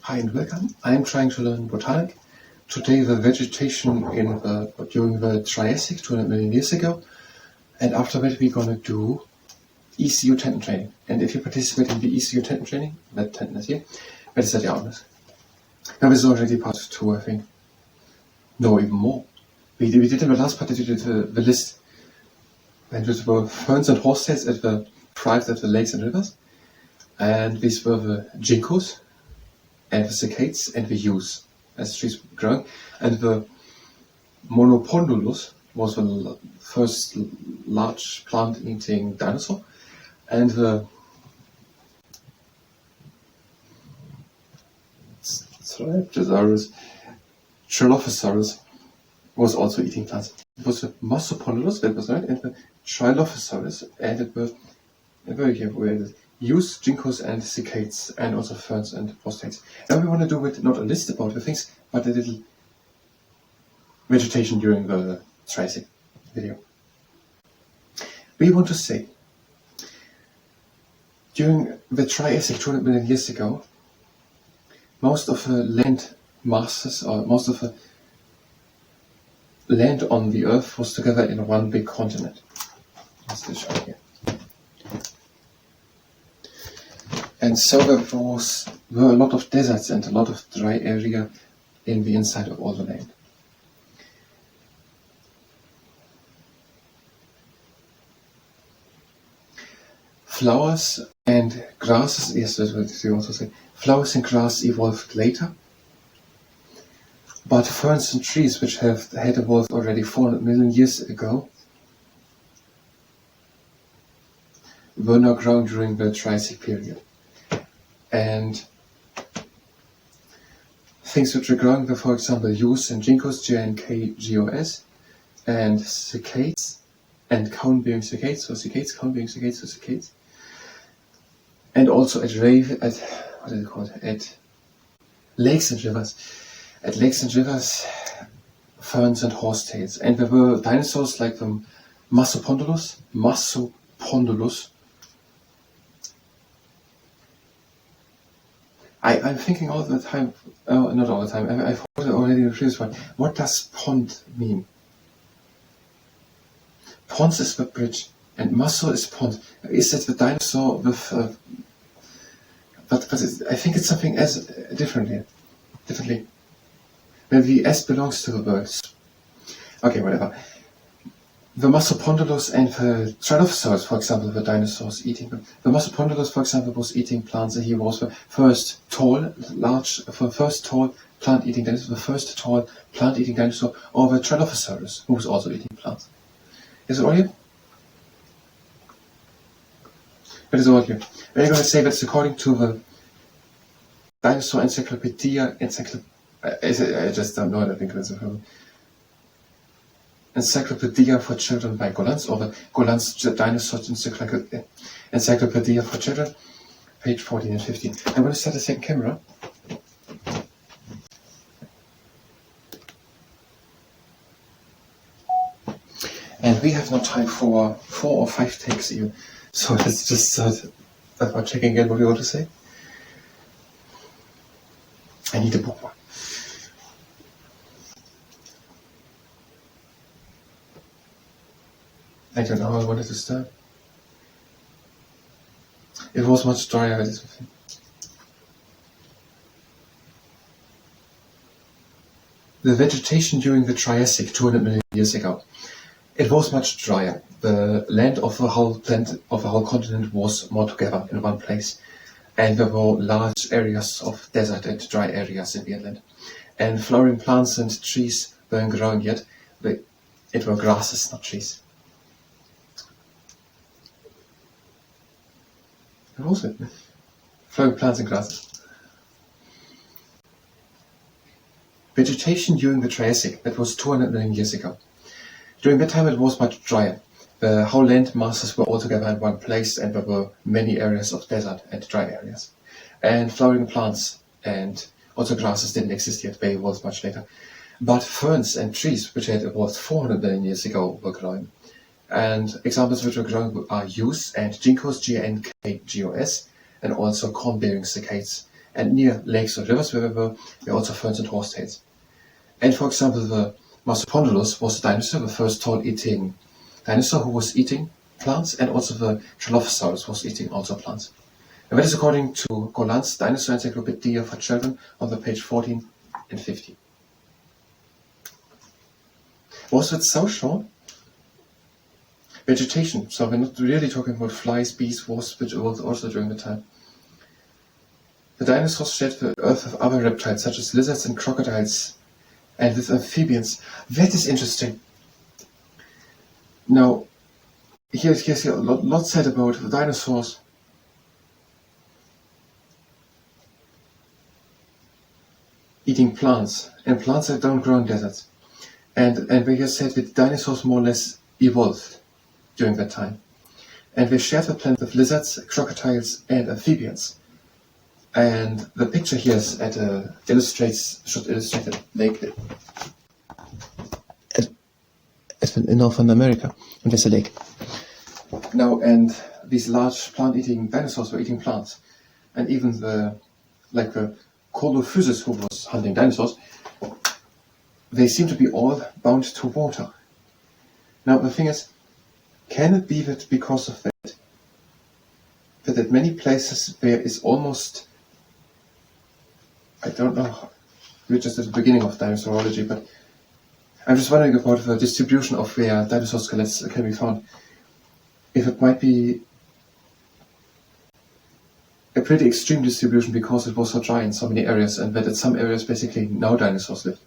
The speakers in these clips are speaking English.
Hi and welcome. I am trying to learn Botanic. Today the vegetation during the Triassic 200 million years ago, and after that we're gonna do ECU tendon training. And if you participate in the ECU tendon training, that tendon is here, that is at the honors. Now this is already part 2, I think. No, even more. We did in the last part, we did the list. And these were ferns and horsetails at the tribes at the lakes and rivers. And these were the ginkgos, and the cicadas, and the yews as trees growing. And the monopondulus was the first large plant-eating dinosaur. And the Trilophosaurus was also eating plants. It was the Masopondylus, that was right, and the Trilophosaurus, and it was very careful. Yews, ginkgos, and cicadas, and also ferns and horsetails. Now we want to do with not a list about the things, but a little vegetation during the Triassic video. We want to say, during the Triassic 200 million years ago, most of the land masses, or most of the land on the Earth was together in one big continent. That's the show here. And so there were a lot of deserts and a lot of dry area in the inside of all the land. Flowers and grasses, yes, that's what you also say. Flowers and grass evolved later, but ferns and trees, which had evolved already 400 million years ago, were now grown during the Triassic period. And things which were growing were, for example, yews and ginkgos, GNKGOS, and cicadas, and cone-bearing cicadas, so cicadas, cone-bearing cicadas, so cicadas. And also at lakes and rivers. At lakes and rivers, ferns and horsetails. And there were dinosaurs like the Masopondylus. I'm thinking all the time, not all the time, I've heard it already in the previous one. What does pond mean? Pons is the bridge, and maso is pond. Is that the dinosaur with, but I think it's something as differently. Where the S belongs to the birds. Okay, whatever. The Masopondylus and the Trilophosaurus, for example, the dinosaurs eating them. The Masopondylus, for example, was eating plants, and he was the first tall plant-eating dinosaur, or the Trilophosaurus, who was also eating plants. Is it all here? It is all here. We're going to say that's according to the Dinosaur Encyclopedia, I just don't know it, I think that's a problem. Encyclopedia for Children by Gollancz, or the Gollancz Dinosaur Encyclopedia for Children, page 14 and 15. I'm going to start the second camera. And we have no time for 4 or 5 takes even. So let's just start by checking again what we want to say. I need a bookmark. I don't know how I wanted to start. It was much drier. The vegetation during the Triassic 200 million years ago. It was much drier. The land of the whole continent was more together in one place. And there were large areas of desert and dry areas in the inland. And flowering plants and trees weren't growing yet. It were grasses, not trees. What was it? Flowering plants and grasses. Vegetation during the Triassic, that was 200 million years ago. During that time it was much drier. The whole land masses were all together in one place, and there were many areas of desert and dry areas. And flowering plants and also grasses didn't exist yet, they evolved much later. But ferns and trees, which had evolved 400 million years ago, were growing. And examples which were growing are yews and ginkgos, GNKGOS, and also corn-bearing cicadas. and near lakes or rivers where there were also ferns and horsetails. And for example, the Marsupial was a dinosaur, the first tall-eating dinosaur who was eating plants, and also the Dilophosaurus was eating also plants. And that is according to Golan's Dinosaur Encyclopedia for Children on the page 14 and 15. Was it so short? Vegetation, so we're not really talking about flies, bees, wasps, which evolved also during the time. The dinosaurs shared the earth with other reptiles such as lizards and crocodiles, and with amphibians. That is interesting. Now, here's a lot said about the dinosaurs. Eating plants, and plants that don't grow in deserts. And we just said that dinosaurs more or less evolved during that time. And they shared the planet with lizards, crocodiles, and amphibians. And the picture here is should illustrate a lake in North America, and there's a lake. Now, and these large plant-eating dinosaurs were eating plants, and even the Colophysis, who was hunting dinosaurs, they seem to be all bound to water. Now, the thing is, can it be that because of that at many places there is almost, I don't know, we're just at the beginning of dinosaurology, but I'm just wondering about the distribution of where dinosaur skeletts can be found. If it might be a pretty extreme distribution because it was so dry in so many areas, and that in some areas basically no dinosaurs lived.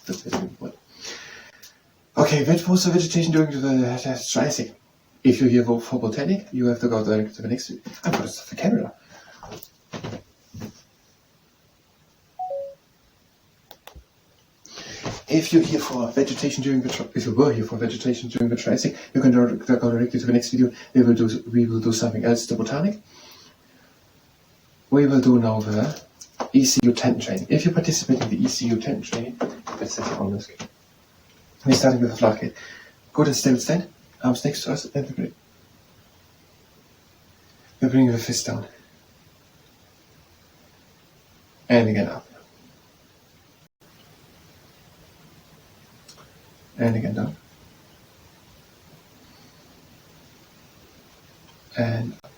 That's basically what. Okay, that was the vegetation during the Triassic. If you're here for Botany, you have to go directly to the next. I'm going to stop the camera. If you're here for vegetation during the Triassic, you can go directly to the next video. We will do something else, the Botanic. We will do now the ECU tendon training. If you participate in the ECU tendon training, let's set your own risk. We're starting with a flat gate. Good and stable stand, arms next to us, and we're bringing the fist down. And again up. And again down. And up.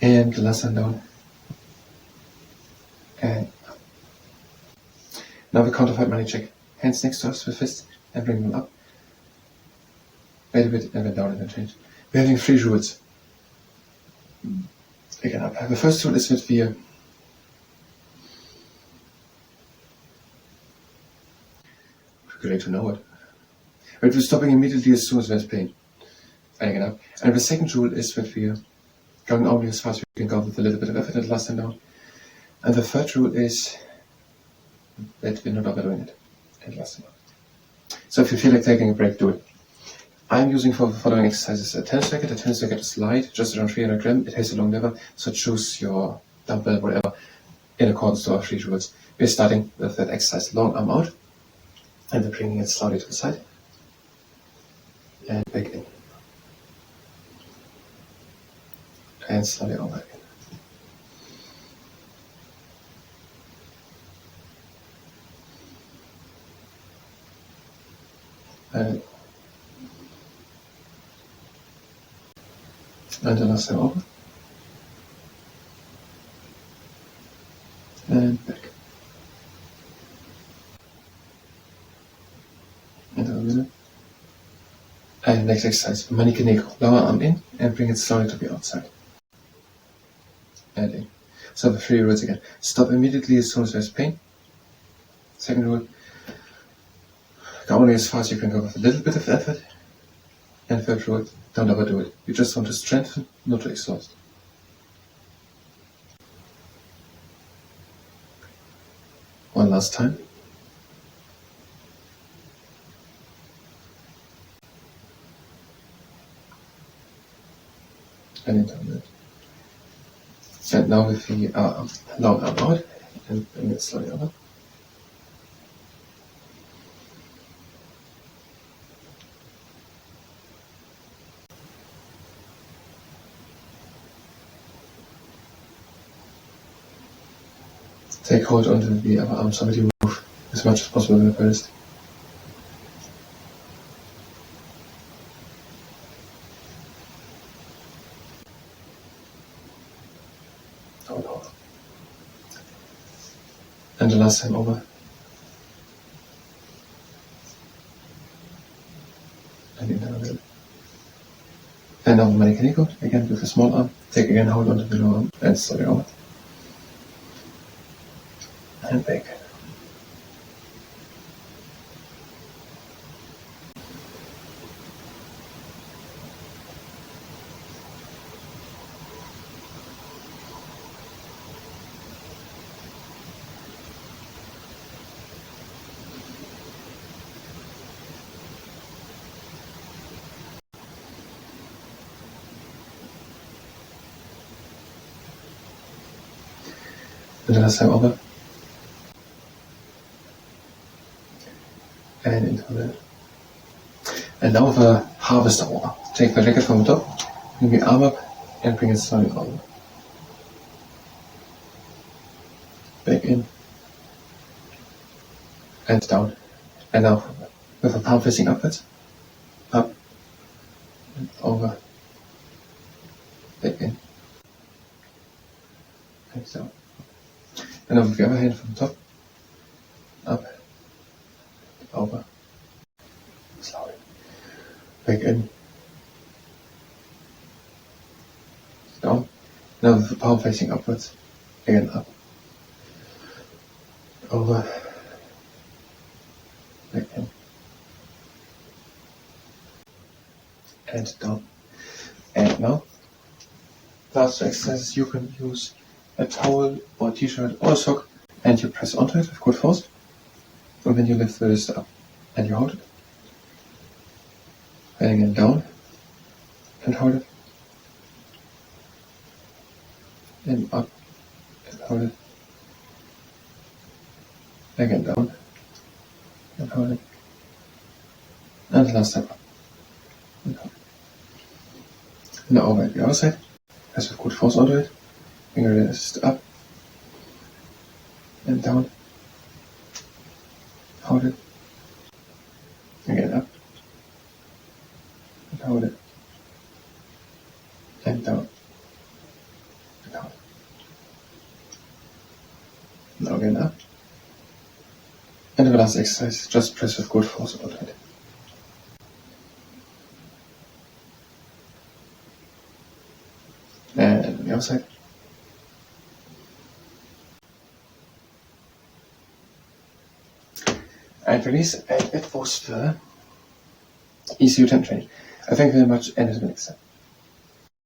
And the last one down. And up. Now we counterfeit money check. Hands next to us with fist and bring them up. Wait a bit and then down and then change. We're having 3 rules. Again up. The first rule is that we're great to know it. But we're stopping immediately as soon as there's pain. And again up. And the second rule is that we're going only as fast as we can go with a little bit of effort and last time down. And the third rule is that we're not overdoing it and last time down. So if you feel like taking a break, do it. I'm using for the following exercises a tennis racket. The tennis racket is light, just around 300 grams. It has a long lever, so choose your dumbbell, whatever, in accordance to our 3 rules. We're starting with that exercise, long arm out, and then bringing it slowly to the side and back in. And slowly over again. And the last time over. And back. And over a minute. And next exercise, Manike Neko. Lower arm in and bring it slowly to the outside. And in. So the 3 rules again. Stop immediately as soon as there's pain. Second rule, go only as fast as you can go with a little bit of effort. And third rule, don't overdo it. You just want to strengthen, not to exhaust. One last time. And into it. And now with the long arm out and bring it slowly over. Take hold onto the other arm so that you move as much as possible with the wrist. Hold on. And the last time over. And in the middle. And now mechanical, again with the small arm. Take again hold onto the lower arm and slide it over. And back. And the last time over. And into the. And now the harvester over. Take the jacket from the top, bring the arm up, and bring it slowly over. Back in. And down. And now with the palm facing upwards. Up. And over. Back in. And down. And now with the other hand from the top. Up. Over. Slowly. Back in. Down. Now with the palm facing upwards. Again up. Over. Back in. And down. And now, last two exercises, you can use a towel or t-shirt or a sock and you press onto it with good force. And then you lift the wrist up and you hold it. And again down and hold it. And up and hold it. Again down and hold it. And the last time up and hold it. Now over at the other side. Press with good force onto it. Bring the wrist up and down. Hold it. Again up. And hold it. And down. And hold it. Now again up. And the last exercise, just press with good force onto it. And on the other side. And release, and it was the ECU tendon training. Thank you very much, and until next time.